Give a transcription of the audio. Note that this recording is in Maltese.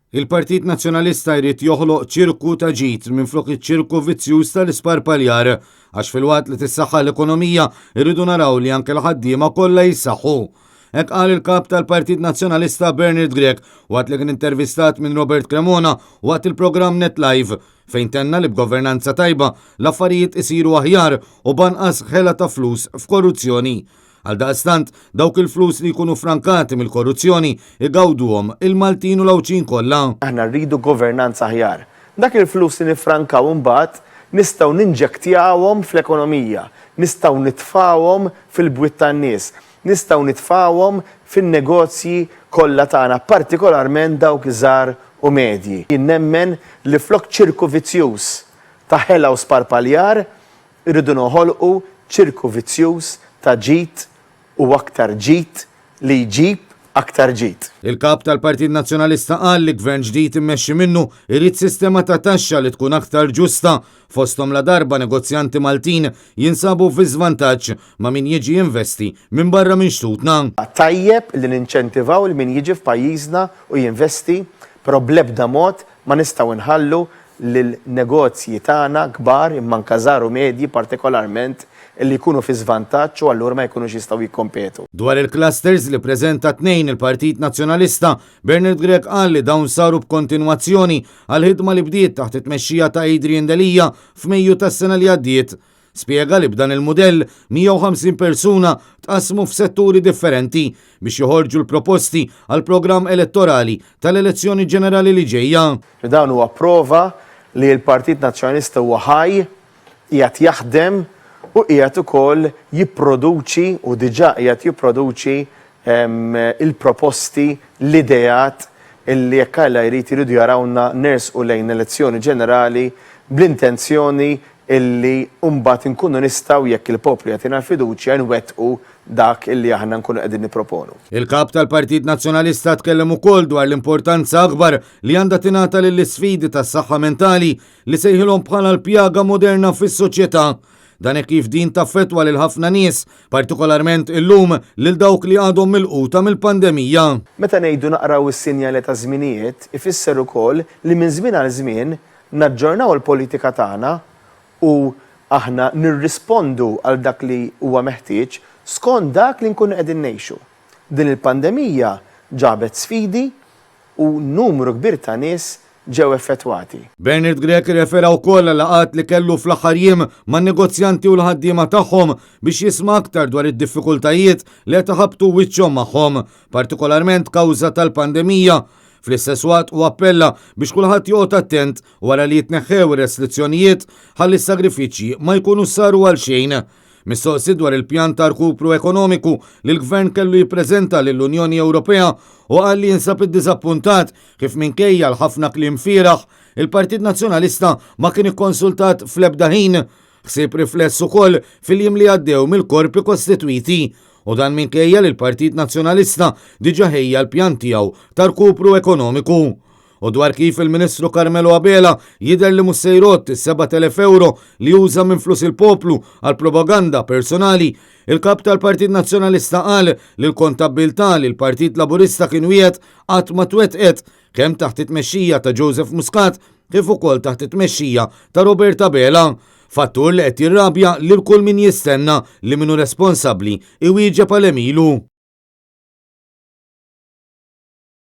Il-Partit Nazzjonalista jrid joħloq ċirku ta' ġid minflok iċ-ċirku vizzjuż tal-isparpaljar għax fil-waqt li tissaħħa l-ekonomija irridu naraw li anke l-ħaddiema kollha jissaħħu. Hekk qal il-kap tal-Partit Nazzjonalista Bernard Grech waqt li kien intervistat minn Robert Cremona waqt il-programm Net Live fejn tenna li b'governanza tajba l-affarijiet isiru aħjar u banqas ħela ta' flus f'korruzzjoni. Għaldaqstant dawk il-flus li jkunu frankati mill-korruzzjoni igawduhom il-Maltin u l-Awċin kollha. Aħna rridu governanza aħjar. Dak il-flus li nifrankaw imbagħad nistgħu ninġektjawhom fl-ekonomija, nistgħu nitfawhom fil-bwiet tan-nies, nistgħu nitfawhom fin-negozji kollha tagħna, partikolarment dawk iżgħar u medji. Jien nemmen li flok ċirku vizzjuż ta' ħela u sparpaljar irridu noħolqu ċirku vizzjuż ta' ġid u aktar ġid li jġib aktar ġid. Il-kap tal-Partit Nazzjonalista qal li gvern ġdid immexxi minnu irid sistema ta' taxxa li tkun aktar ġusta fosthom la darba negozjanti Maltin jinsabu fi żvantaġġ ma' min jiġi jinvesti minn barra minn xtutna. Tajjeb li ninċentivaw il min jiġi f'pajjiżna u jinvesti, però bl-ebda mod ma nistgħu nħallu lil negozji tagħna kbar imma żgħar u medji partikolarment illi jkunu fi żvantaġġ u allura ma jkunux jistgħu jikkompetu. Dwar il-clusters li preżenta tnejn il-Partit Nazzjonalista, Bernard Grech qal li dawn saru b'kontinwazzjoni għal ħidma li bdiet taħt it-tmexxija ta' Adrian Delija f'Mejju tas-sena li għaddiet. Spjega li b'dan il-mudell 150 persuna tqasmu f'setturi differenti biex joħorġu l-proposti għal programm elettorali tal-elezzjoni ġenerali li ġejja. Dan huwa prova li l-Partit Nazzjonalista huwa ħaj qiegħed jaħdem u qiegħed ukoll jipproduċi u diġà qiegħed jipproduċi il-proposti l-idejat illi jekk alla jrid iridu jarawna nersqu lejn elezzjoni ġenerali bl-intenzjoni illi mbagħad inkunu nistgħu jekk il-poplu jagħtina l-fiduċja nwettqu dak illi aħna nkunu qegħdin nipproponu. Il-kap tal-Partit Nazzjonalista tkellem ukoll dwar l-importanza akbar li għandha tingħata lill-isfidi tas-saħħa mentali li sejħilhom bħala l-pjaga moderna fis-soċjetà. Dan kif din taffettwa lil ħafna nies, partikolarment illum lil dawk li għadhom milquta mill-pandemija. Meta ngħidu naqraw is-sinjali ta' żminijiet, ifisser ukoll li minn żmien għal żmien naġġornaw il-politika tagħna u aħna nirrispondu għal dak li huwa meħtieġ skont dak li nkunu qegħdin ngħixu. Din il-pandemija ġabet sfidi u numru kbir ta' nies ġew effettwati. Bernard Grech refera wkoll għal laqat li kellu fl-aħħar jiem man-negozjanti u l-ħaddiema tagħhom biex jisma' aktar dwar id-diffikultajiet li qed iħabbtu wiċċhom magħhom, partikolarment kawża tal-pandemija. Fl-istess waqt u appella biex kulħadd joqgħod attent wara li jitneħħew ir-restrizzjonijiet ħalli s-sagrifiċċji ma jkunu saru għal xejn. Mistoqsi dwar il-pjan ta' rkupru ekonomiku li l-Gvern kellu jippreżenta lill-Unjoni Ewropea u qal li jinsab id-diżappuntat kif minkejja l-ħafna kliem fieraħ il-Partit Nazzjonalista ma kien ikkonsultat fl-ebda ħin, ħsieb rifless ukoll fil-jiem li għaddew mill-korpi kostitwiti u dan minkejja li l-Partit Nazzjonalista diġà ħejja l-pjan tiegħu ta' rkupru ekonomiku. U dwar kif il-Ministru Carmelo Abela jidher li mhux se jrott is-7,000 euro li juża minn flus il-poplu għal propaganda personali, il-kap tal-Partit Nazzjonalista qal li l-kontabbiltà li l-Partit Laburista kien wieħed qatt ma twettqet kemm taħt it-tmexxija ta' Joseph Muscat kif ukoll taħt it-tmexxija ta' Robert Abela. Fattur li qed jirrabja lil kull min jistenna li minnu responsabbli iwieġeb għal emilu.